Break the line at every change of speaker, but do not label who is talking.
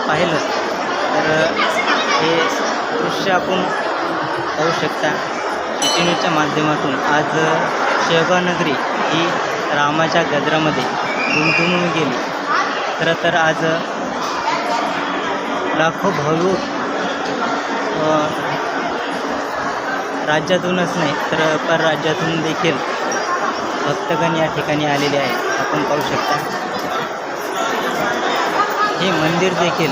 पाहिलं तर हे दृश्य आपण पाहू शकता सिटी न्यूजच्या माध्यमातून. आज शेगाव नगरी ही रामाच्या गजरामध्ये गुंतून गेली. खरं तर आज लाखो भाविक राज्यातूनच नाही तर परराज्यातून देखील भक्तगण या ठिकाणी आलेले आहेत. आपण पाहू शकता हे मंदिर देखील